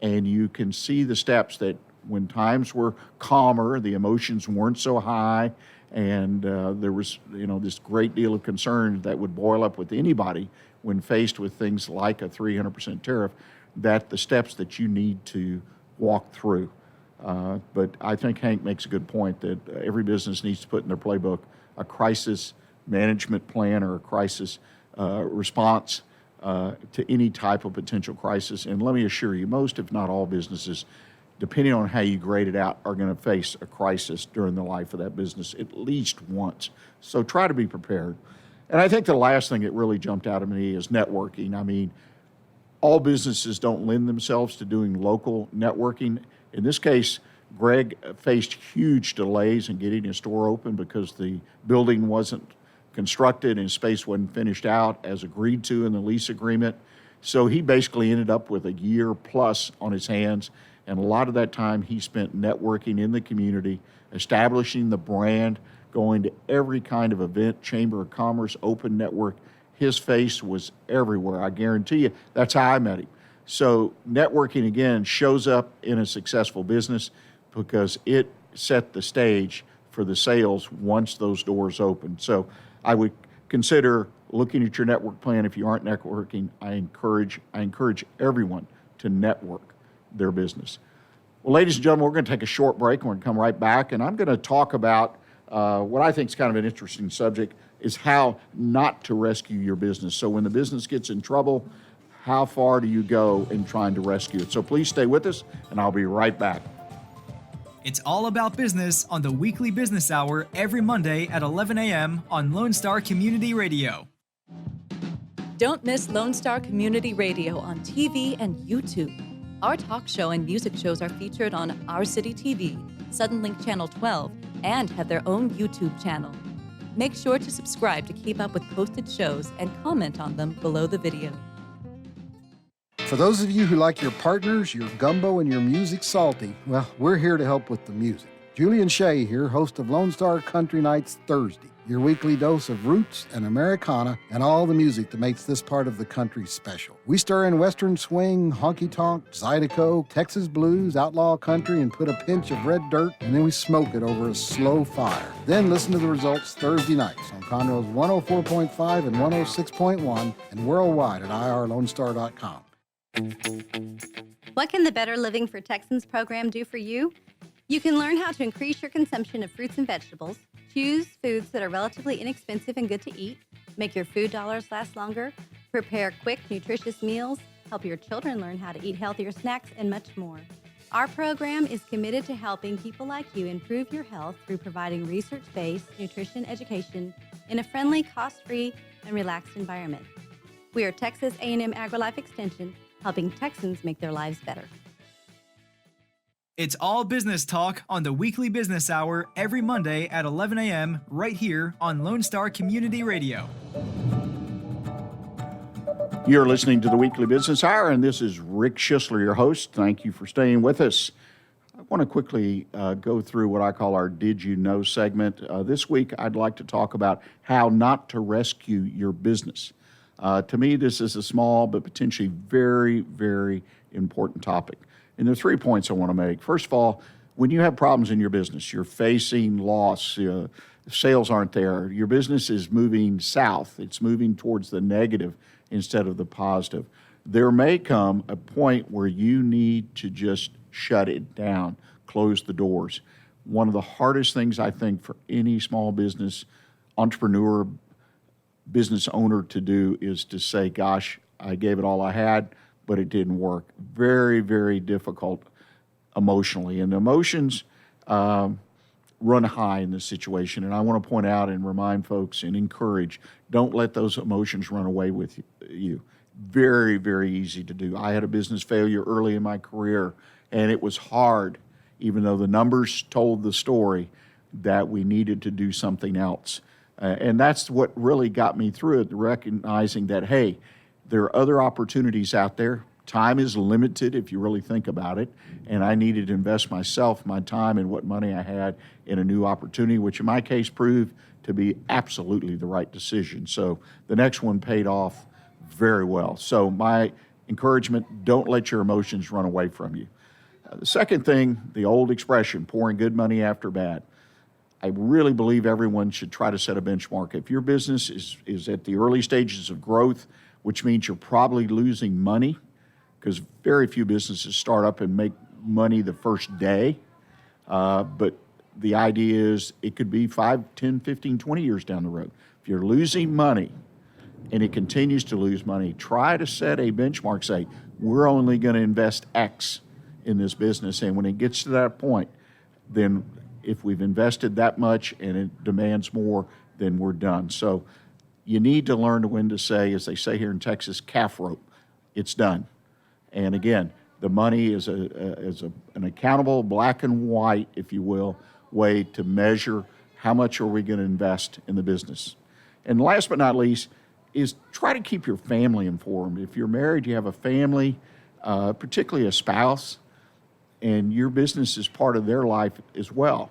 and you can see the steps that when times were calmer, the emotions weren't so high, and there was, this great deal of concern that would boil up with anybody when faced with things like a 300% tariff, that the steps that you need to walk through. But I think Hank makes a good point that every business needs to put in their playbook a crisis management plan or a crisis response to any type of potential crisis. And let me assure you, most, if not all businesses, depending on how you grade it out, are going to face a crisis during the life of that business at least once. So try to be prepared. And I think the last thing that really jumped out at me is networking. I mean, all businesses don't lend themselves to doing local networking. In this case, Greg faced huge delays in getting his store open because the building wasn't constructed and space wasn't finished out as agreed to in the lease agreement. So he basically ended up with a year plus on his hands. And a lot of that time he spent networking in the community, establishing the brand, going to every kind of event, Chamber of Commerce, open network. His face was everywhere. I guarantee you, that's how I met him. So networking, again, shows up in a successful business because it set the stage for the sales once those doors open. So I would consider looking at your network plan. If you aren't networking, I encourage everyone to network their business. Well, ladies and gentlemen, we're going to take a short break and we're going to come right back. And I'm going to talk about what I think is kind of an interesting subject, is how not to rescue your business. So when the business gets in trouble, how far do you go in trying to rescue it? So please stay with us, and I'll be right back. It's all about business on the Weekly Business Hour every Monday at 11 a.m. on Lone Star Community Radio. Don't miss Lone Star Community Radio on TV and YouTube. Our talk show and music shows are featured on Our City TV, Suddenlink Channel 12, and have their own YouTube channel. Make sure to subscribe to keep up with posted shows and comment on them below the video. For those of you who like your partners, your gumbo, and your music salty, well, we're here to help with the music. Julian Shea here, host of Lone Star Country Nights Thursday, your weekly dose of roots and Americana and all the music that makes this part of the country special. We stir in Western swing, honky-tonk, Zydeco, Texas blues, outlaw country, and put a pinch of red dirt, and then we smoke it over a slow fire. Then listen to the results Thursday nights on Conroe's 104.5 and 106.1 and worldwide at irlonestar.com. What can the Better Living for Texans program do for you? You can learn how to increase your consumption of fruits and vegetables, choose foods that are relatively inexpensive and good to eat, make your food dollars last longer, prepare quick, nutritious meals, help your children learn how to eat healthier snacks, and much more. Our program is committed to helping people like you improve your health through providing research-based nutrition education in a friendly, cost-free, and relaxed environment. We are Texas A&M AgriLife Extension, helping Texans make their lives better. It's all business talk on the Weekly Business Hour every Monday at 11 a.m. right here on Lone Star Community Radio. You're listening to the Weekly Business Hour, and this is Rick Schissler, your host. Thank you for staying with us. I want to quickly go through what I call our Did You Know segment. This week, I'd like to talk about how not to rescue your business. To me, this is a small but potentially very, very important topic. And there are 3 points I want to make. First of all, when you have problems in your business, you're facing loss, sales aren't there, your business is moving south, it's moving towards the negative instead of the positive. There may come a point where you need to just shut it down, close the doors. One of the hardest things I think for any small business entrepreneur, business owner to do is to say, gosh, I gave it all I had, but it didn't work. Very, very difficult emotionally. And the emotions run high in this situation. And I want to point out and remind folks and encourage, don't let those emotions run away with you. Very, very easy to do. I had a business failure early in my career, and it was hard, even though the numbers told the story that we needed to do something else. And that's what really got me through it, recognizing that, hey, there are other opportunities out there. Time is limited if you really think about it, and I needed to invest myself, my time, and what money I had in a new opportunity, which in my case proved to be absolutely the right decision. So the next one paid off very well. So my encouragement, don't let your emotions run away from you. The second thing, the old expression, pouring good money after bad. I really believe everyone should try to set a benchmark. If your business is at the early stages of growth, which means you're probably losing money, because very few businesses start up and make money the first day, but the idea is it could be 5, 10, 15, 20 years down the road. If you're losing money and it continues to lose money, try to set a benchmark, say, we're only going to invest X in this business, and when it gets to that point, then if we've invested that much and it demands more, then we're done. So you need to learn when to say, as they say here in Texas, calf rope. It's done. And again, the money is an accountable, black and white, if you will, way to measure how much are we going to invest in the business. And last but not least is try to keep your family informed. If you're married, you have a family, particularly a spouse, and your business is part of their life as well.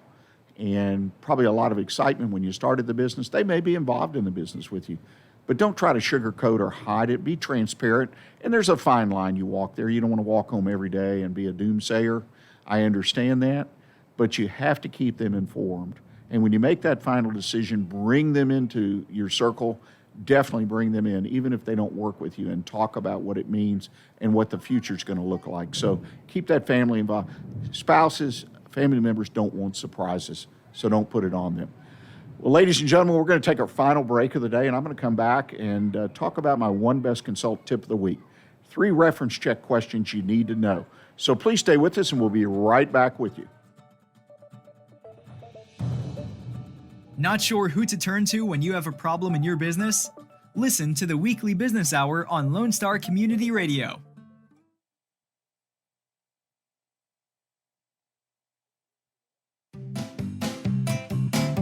And probably a lot of excitement when you started the business. They may be involved in the business with you, but don't try to sugarcoat or hide it. Be transparent. And there's a fine line you walk there. You don't want to walk home every day and be a doomsayer. I understand that, but you have to keep them informed. And when you make that final decision, bring them into your circle. Definitely bring them in, even if they don't work with you, and talk about what it means and what the future is going to look like. So keep that family involved. Spouses, family members don't want surprises, so don't put it on them. Well, ladies and gentlemen, we're going to take our final break of the day, and I'm going to come back and talk about my One Best Consult tip of the week. 3 reference check questions you need to know. So please stay with us, and we'll be right back with you. Not sure who to turn to when you have a problem in your business? Listen to the Weekly Business Hour on Lone Star Community Radio.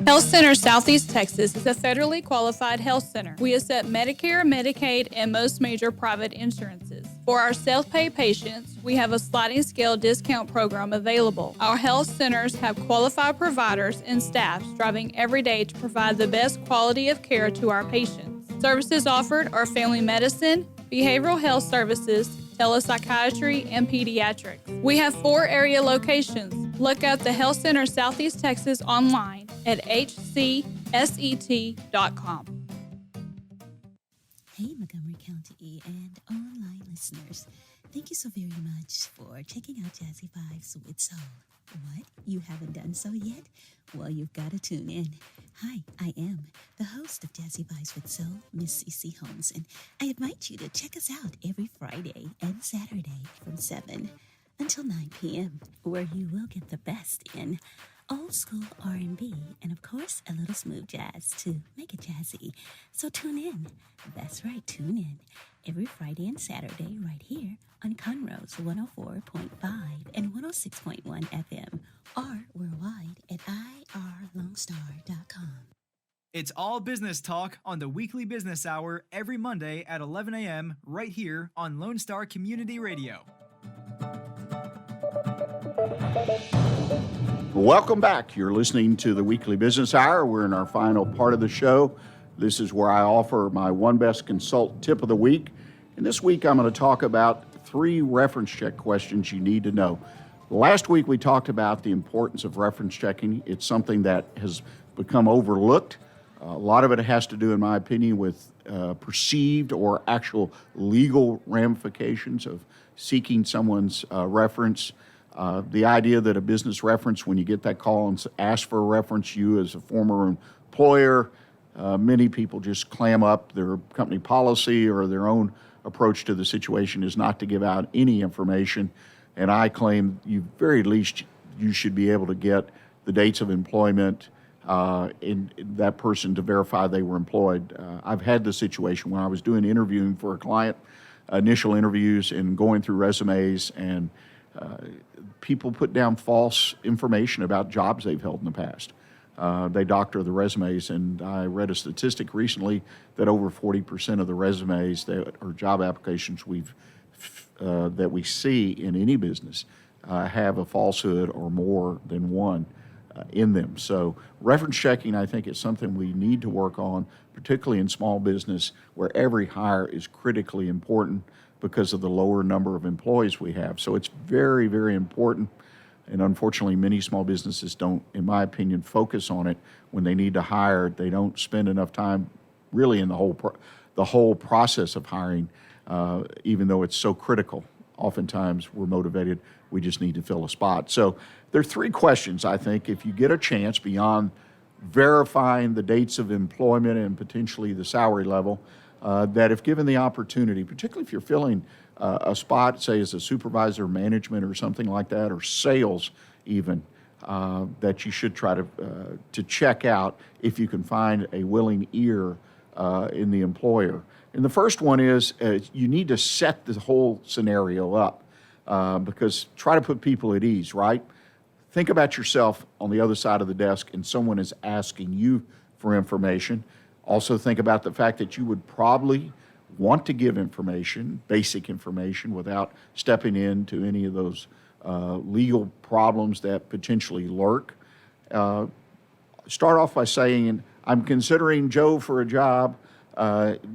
Health Center Southeast Texas is a federally qualified health center. We accept Medicare, Medicaid, and most major private insurances. For our self-pay patients, we have a sliding scale discount program available. Our health centers have qualified providers and staff striving every day to provide the best quality of care to our patients. Services offered are family medicine, behavioral health services, telepsychiatry, and pediatrics. We have 4 area locations. Look up the Health Center Southeast Texas online at hcset.com. Hey, Montgomery County and online listeners. Thank you so very much for checking out Jazzy Vibes with Soul. What? You haven't done so yet? Well, you've got to tune in. Hi, I am the host of Jazzy Vibes with Soul, Miss CeCe Holmes, and I invite you to check us out every Friday and Saturday from 7 until 9 p.m., where you will get the best in old school R&B, and of course, a little smooth jazz to make it jazzy. So tune in. That's right, tune in every Friday and Saturday right here on Conroe's 104.5 and 106.1 FM, or worldwide at irlongstar.com. It's all business talk on the Weekly Business Hour every Monday at 11 a.m. right here on Lone Star Community Radio. Welcome back. You're listening to the Weekly Business Hour. We're in our final part of the show. This is where I offer my One Best Consult tip of the week. And this week I'm going to talk about 3 reference check questions you need to know. Last week we talked about the importance of reference checking. It's something that has become overlooked. A lot of it has to do, in my opinion, with perceived or actual legal ramifications of seeking someone's reference. The idea that a business reference, when you get that call and ask for a reference, you as a former employer, many people just clam up their company policy or their own approach to the situation is not to give out any information. And I claim very least you should be able to get the dates of employment in that person to verify they were employed. I've had the situation when I was doing interviewing for a client, initial interviews and going through resumes, and people put down false information about jobs they've held in the past. They doctor the resumes, and I read a statistic recently that over 40% of the resumes that or job applications that we see in any business have a falsehood or more than one in them. So reference checking, I think, is something we need to work on, particularly in small business where every hire is critically important because of the lower number of employees we have. So it's very, very important. And unfortunately, many small businesses don't, in my opinion, focus on it when they need to hire. They don't spend enough time really in the whole process of hiring, even though it's so critical. Oftentimes, we're motivated. We just need to fill a spot. So there are three questions, I think, if you get a chance beyond verifying the dates of employment and potentially the salary level, that if given the opportunity, particularly if you're filling a spot, say as a supervisor, management, or something like that, or sales even, that you should try to check out if you can find a willing ear in the employer. And the first one is you need to set the whole scenario up because try to put people at ease, right? Think about yourself on the other side of the desk and someone is asking you for information. Also think about the fact that you would probably want to give information, basic information, without stepping into any of those legal problems that potentially lurk. Start off by saying, I'm considering Joe for a job.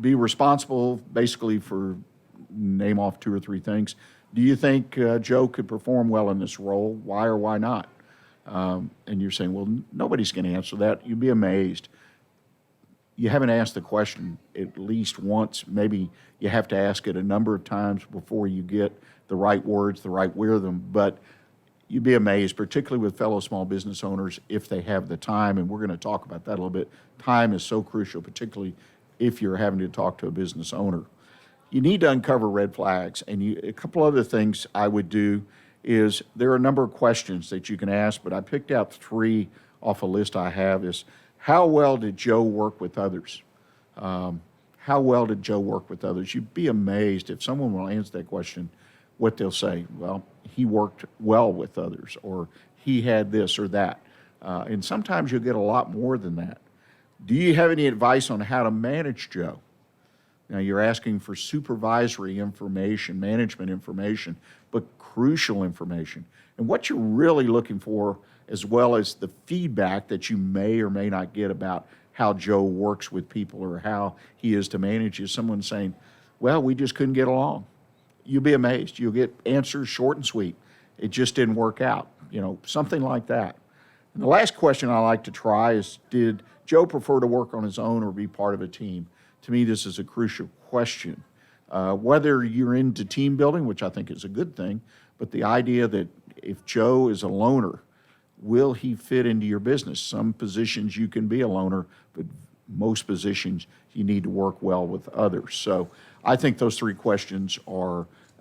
Be responsible basically for, name off 2 or 3 things. Do you think Joe could perform well in this role? Why or why not? And you're saying, well, nobody's going to answer that. You'd be amazed. You haven't asked the question at least once. Maybe you have to ask it a number of times before you get the right words, the right rhythm. But you'd be amazed, particularly with fellow small business owners, if they have the time. And we're going to talk about that a little bit. Time is so crucial, particularly if you're having to talk to a business owner. You need to uncover red flags. And a couple other things I would do is there are a number of questions that you can ask, but I picked out 3 off a list I have is, how well did Joe work with others? How well did Joe work with others? You'd be amazed if someone will answer that question, what they'll say. Well, he worked well with others, or he had this or that. And sometimes you'll get a lot more than that. Do you have any advice on how to manage Joe? Now, you're asking for supervisory information, management information, but crucial information. And what you're really looking for, as well as the feedback that you may or may not get about how Joe works with people or how he is to manage, is someone saying, well, we just couldn't get along. You'll be amazed. You'll get answers short and sweet. It just didn't work out, something like that. And the last question I like to try is, did Joe prefer to work on his own or be part of a team? To me, this is a crucial question. Whether you're into team building, which I think is a good thing, but the idea that if Joe is a loner, will he fit into your business? Some positions you can be a loner, but most positions you need to work well with others. So I think those 3 questions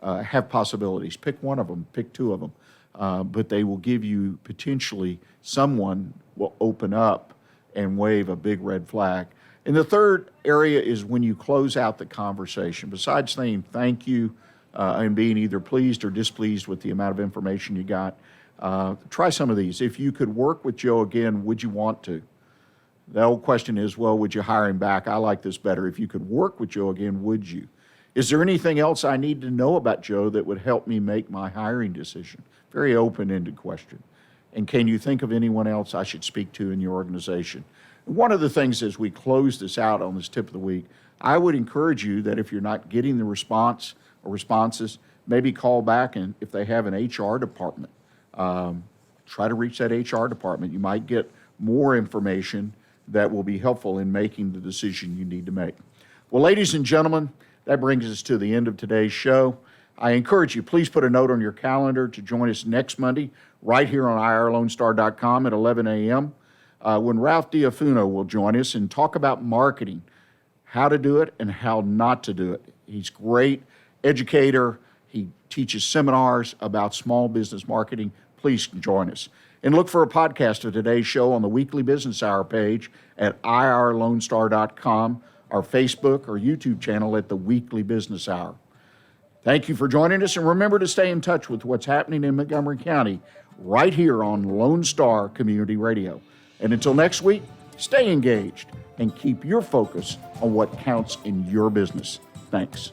have possibilities. Pick one of them, pick 2 of them, but they will give you potentially someone will open up and wave a big red flag. And the third area is when you close out the conversation. Besides saying thank you and being either pleased or displeased with the amount of information you got, try some of these. If you could work with Joe again, would you want to? The old question is, well, would you hire him back? I like this better. If you could work with Joe again, would you? Is there anything else I need to know about Joe that would help me make my hiring decision? Very open-ended question. And can you think of anyone else I should speak to in your organization? One of the things as we close this out on this tip of the week, I would encourage you that if you're not getting the response or responses, maybe call back, and if they have an HR department, try to reach that HR department. You might get more information that will be helpful in making the decision you need to make. Well, ladies and gentlemen, that brings us to the end of today's show. I encourage you, please put a note on your calendar to join us next Monday right here on irlonestar.com at 11 a.m. When Ralph Diafuno will join us and talk about marketing, how to do it and how not to do it. He's great educator. He teaches seminars about small business marketing. Please join us. And look for a podcast of today's show on the Weekly Business Hour page at irlonestar.com, our Facebook or YouTube channel at the Weekly Business Hour. Thank you for joining us, and remember to stay in touch with what's happening in Montgomery County right here on Lone Star Community Radio. And until next week, stay engaged and keep your focus on what counts in your business. Thanks.